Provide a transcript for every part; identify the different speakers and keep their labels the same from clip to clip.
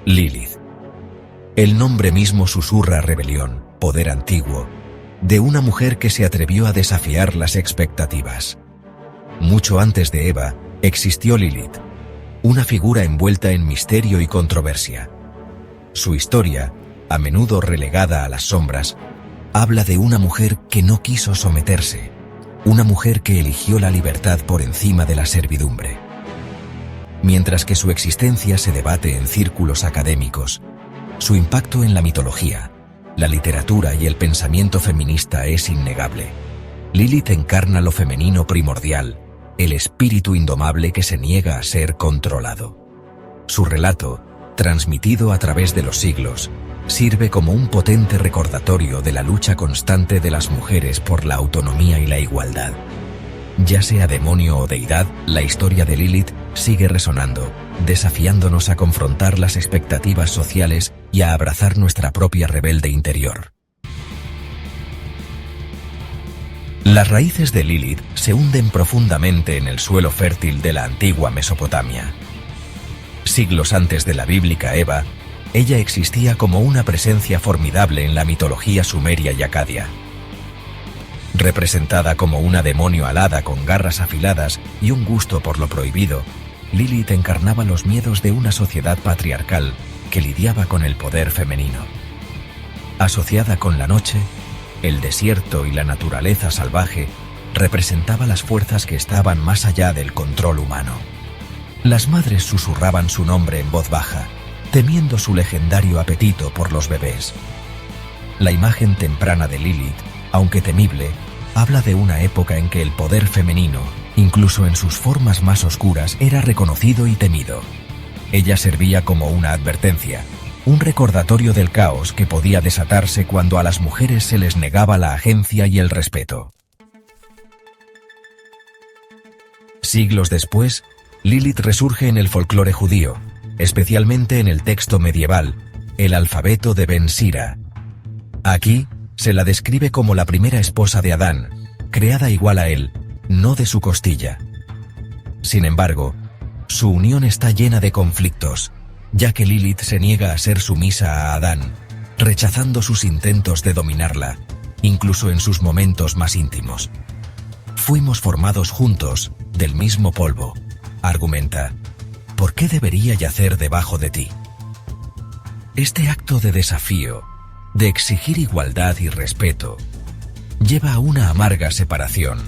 Speaker 1: Lilith. El nombre mismo susurra rebelión, poder antiguo, de una mujer que se atrevió a desafiar las expectativas. Mucho antes de Eva, existió Lilith, una figura envuelta en misterio y controversia. Su historia, a menudo relegada a las sombras, habla de una mujer que no quiso someterse, una mujer que eligió la libertad por encima de la servidumbre. Mientras que su existencia se debate en círculos académicos, su impacto en la mitología, la literatura y el pensamiento feminista es innegable. Lilith encarna lo femenino primordial, el espíritu indomable que se niega a ser controlado. Su relato, transmitido a través de los siglos, sirve como un potente recordatorio de la lucha constante de las mujeres por la autonomía y la igualdad. Ya sea demonio o deidad, la historia de Lilith sigue resonando, desafiándonos a confrontar las expectativas sociales y a abrazar nuestra propia rebelde interior. Las raíces de Lilith se hunden profundamente en el suelo fértil de la antigua Mesopotamia. Siglos antes de la bíblica Eva, ella existía como una presencia formidable en la mitología sumeria y acadia. Representada como una demonio alada con garras afiladas y un gusto por lo prohibido, Lilith encarnaba los miedos de una sociedad patriarcal que lidiaba con el poder femenino. Asociada con la noche, el desierto y la naturaleza salvaje, representaba las fuerzas que estaban más allá del control humano. Las madres susurraban su nombre en voz baja, temiendo su legendario apetito por los bebés. La imagen temprana de Lilith, aunque temible, habla de una época en que el poder femenino, incluso en sus formas más oscuras, era reconocido y temido. Ella servía como una advertencia, un recordatorio del caos que podía desatarse cuando a las mujeres se les negaba la agencia y el respeto. Siglos después, Lilith resurge en el folclore judío, especialmente en el texto medieval, el alfabeto de Ben Sira. Aquí, se la describe como la primera esposa de Adán, creada igual a él, no de su costilla. Sin embargo, su unión está llena de conflictos, ya que Lilith se niega a ser sumisa a Adán, rechazando sus intentos de dominarla, incluso en sus momentos más íntimos. Fuimos formados juntos, del mismo polvo, argumenta. ¿Por qué debería yacer debajo de ti? Este acto de desafío, de exigir igualdad y respeto, lleva a una amarga separación.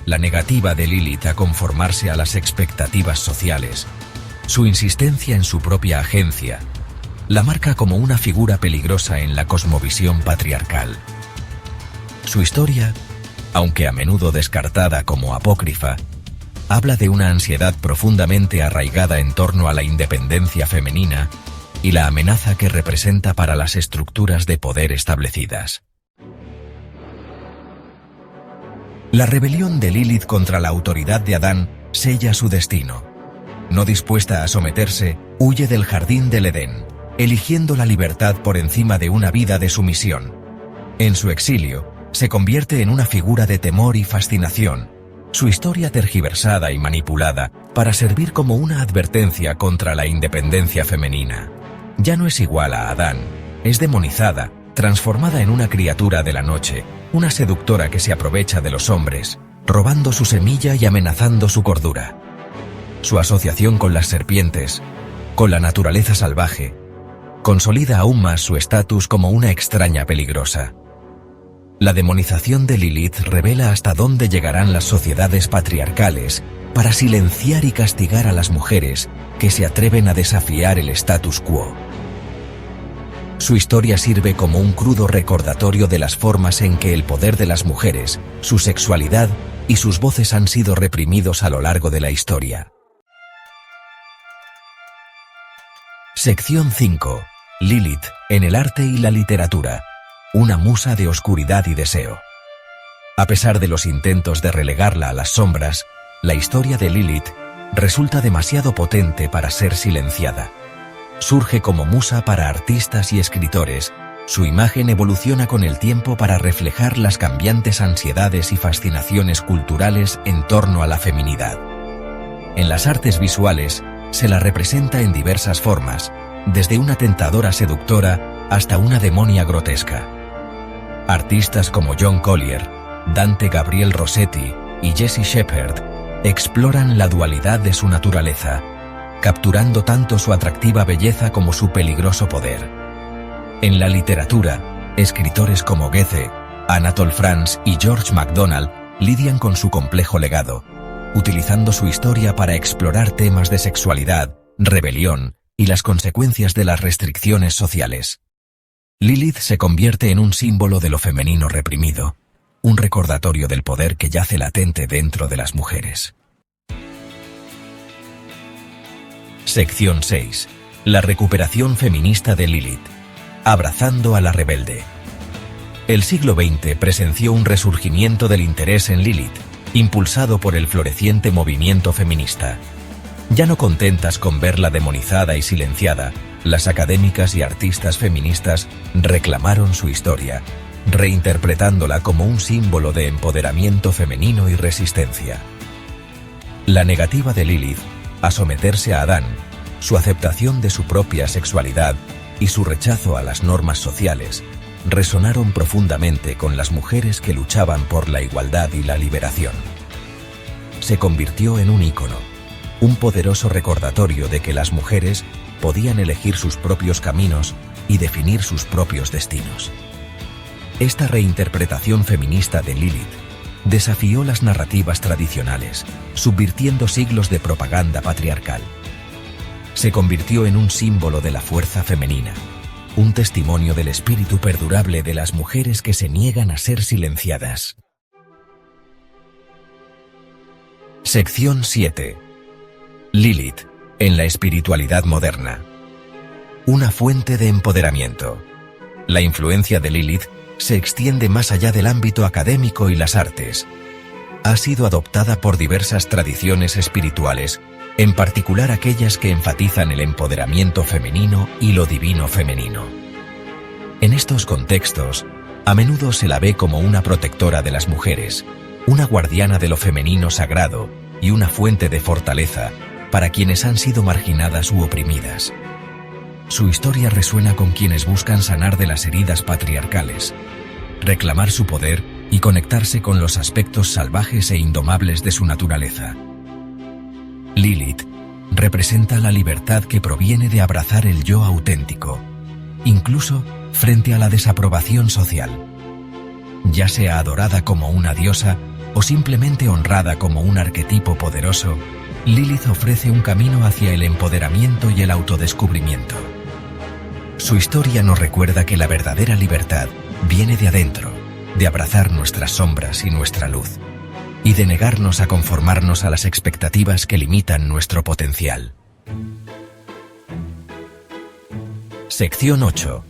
Speaker 1: La negativa de Lilith a conformarse a las expectativas sociales, su insistencia en su propia agencia, la marca como una figura peligrosa en la cosmovisión patriarcal. Su historia, aunque a menudo descartada como apócrifa, habla de una ansiedad profundamente arraigada en torno a la independencia femenina y la amenaza que representa para las estructuras de poder establecidas. La rebelión de Lilith contra la autoridad de Adán sella su destino. No dispuesta a someterse, huye del jardín del Edén, eligiendo la libertad por encima de una vida de sumisión. En su exilio, se convierte en una figura de temor y fascinación, su historia tergiversada y manipulada para servir como una advertencia contra la independencia femenina. Ya no es igual a Adán, es demonizada, transformada en una criatura de la noche, una seductora que se aprovecha de los hombres, robando su semilla y amenazando su cordura. Su asociación con las serpientes, con la naturaleza salvaje, consolida aún más su estatus como una extraña peligrosa. La demonización de Lilith revela hasta dónde llegarán las sociedades patriarcales para silenciar y castigar a las mujeres que se atreven a desafiar el status quo. Su historia sirve como un crudo recordatorio de las formas en que el poder de las mujeres, su sexualidad y sus voces han sido reprimidos a lo largo de la historia. Sección 5. Lilith, en el arte y la literatura. Una musa de oscuridad y deseo. A pesar de los intentos de relegarla a las sombras, la historia de Lilith resulta demasiado potente para ser silenciada. Surge como musa para artistas y escritores, su imagen evoluciona con el tiempo para reflejar las cambiantes ansiedades y fascinaciones culturales en torno a la feminidad. En las artes visuales, se la representa en diversas formas, desde una tentadora seductora hasta una demonia grotesca. Artistas como John Collier, Dante Gabriel Rossetti y Jesse Shepard exploran la dualidad de su naturaleza, capturando tanto su atractiva belleza como su peligroso poder. En la literatura, escritores como Goethe, Anatole France y George MacDonald lidian con su complejo legado, utilizando su historia para explorar temas de sexualidad, rebelión y las consecuencias de las restricciones sociales. Lilith se convierte en un símbolo de lo femenino reprimido, un recordatorio del poder que yace latente dentro de las mujeres. Sección 6. La recuperación feminista de Lilith. Abrazando a la rebelde. El siglo XX presenció un resurgimiento del interés en Lilith, impulsado por el floreciente movimiento feminista. Ya no contentas con verla demonizada y silenciada, las académicas y artistas feministas reclamaron su historia, reinterpretándola como un símbolo de empoderamiento femenino y resistencia. La negativa de Lilith a someterse a Adán, su aceptación de su propia sexualidad y su rechazo a las normas sociales resonaron profundamente con las mujeres que luchaban por la igualdad y la liberación. Se convirtió en un ícono, un poderoso recordatorio de que las mujeres podían elegir sus propios caminos y definir sus propios destinos. Esta reinterpretación feminista de Lilith desafió las narrativas tradicionales, subvirtiendo siglos de propaganda patriarcal. Se convirtió en un símbolo de la fuerza femenina, un testimonio del espíritu perdurable de las mujeres que se niegan a ser silenciadas. Sección 7. Lilith, en la espiritualidad moderna. Una fuente de empoderamiento. La influencia de Lilith se extiende más allá del ámbito académico y las artes. Ha sido adoptada por diversas tradiciones espirituales, en particular aquellas que enfatizan el empoderamiento femenino y lo divino femenino. En estos contextos, a menudo se la ve como una protectora de las mujeres, una guardiana de lo femenino sagrado y una fuente de fortaleza para quienes han sido marginadas u oprimidas. Su historia resuena con quienes buscan sanar de las heridas patriarcales, reclamar su poder y conectarse con los aspectos salvajes e indomables de su naturaleza. Lilith representa la libertad que proviene de abrazar el yo auténtico, incluso frente a la desaprobación social. Ya sea adorada como una diosa o simplemente honrada como un arquetipo poderoso, Lilith ofrece un camino hacia el empoderamiento y el autodescubrimiento. Su historia nos recuerda que la verdadera libertad viene de adentro, de abrazar nuestras sombras y nuestra luz, y de negarnos a conformarnos a las expectativas que limitan nuestro potencial. Sección 8.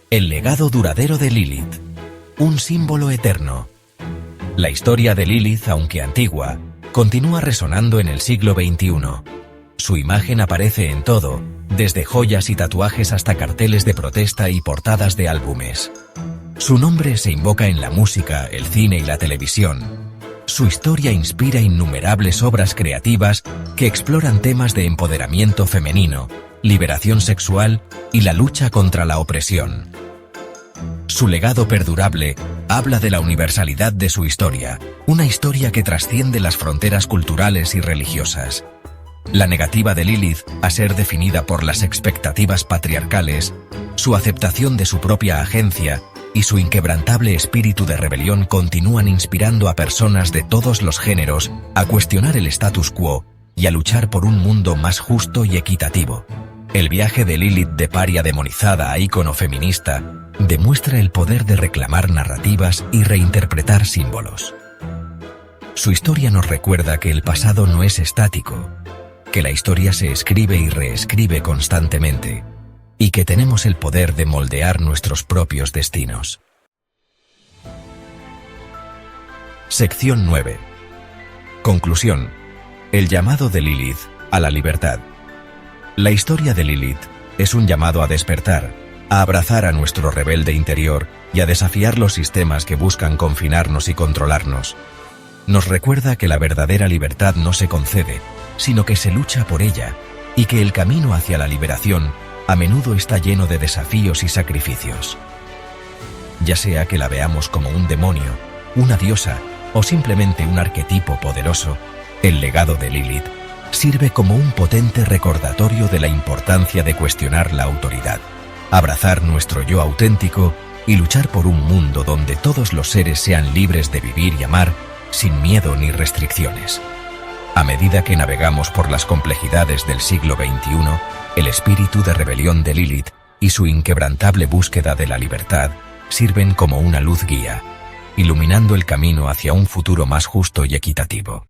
Speaker 1: El legado duradero de Lilith. Un símbolo eterno. La historia de Lilith, aunque antigua, continúa resonando en el siglo XXI. Su imagen aparece en todo, desde joyas y tatuajes hasta carteles de protesta y portadas de álbumes. Su nombre se invoca en la música, el cine y la televisión. Su historia inspira innumerables obras creativas que exploran temas de empoderamiento femenino, liberación sexual y la lucha contra la opresión. Su legado perdurable habla de la universalidad de su historia, una historia que trasciende las fronteras culturales y religiosas. La negativa de Lilith a ser definida por las expectativas patriarcales, su aceptación de su propia agencia y su inquebrantable espíritu de rebelión continúan inspirando a personas de todos los géneros a cuestionar el status quo y a luchar por un mundo más justo y equitativo. El viaje de Lilith de paria demonizada a ícono feminista demuestra el poder de reclamar narrativas y reinterpretar símbolos. Su historia nos recuerda que el pasado no es estático, que la historia se escribe y reescribe constantemente, y que tenemos el poder de moldear nuestros propios destinos. Sección 9. Conclusión. El llamado de Lilith a la libertad. La historia de Lilith es un llamado a despertar, a abrazar a nuestro rebelde interior y a desafiar los sistemas que buscan confinarnos y controlarnos. Nos recuerda que la verdadera libertad no se concede, sino que se lucha por ella, y que el camino hacia la liberación a menudo está lleno de desafíos y sacrificios. Ya sea que la veamos como un demonio, una diosa o simplemente un arquetipo poderoso, el legado de Lilith sirve como un potente recordatorio de la importancia de cuestionar la autoridad, abrazar nuestro yo auténtico y luchar por un mundo donde todos los seres sean libres de vivir y amar sin miedo ni restricciones. A medida que navegamos por las complejidades del siglo XXI, el espíritu de rebelión de Lilith y su inquebrantable búsqueda de la libertad sirven como una luz guía, iluminando el camino hacia un futuro más justo y equitativo.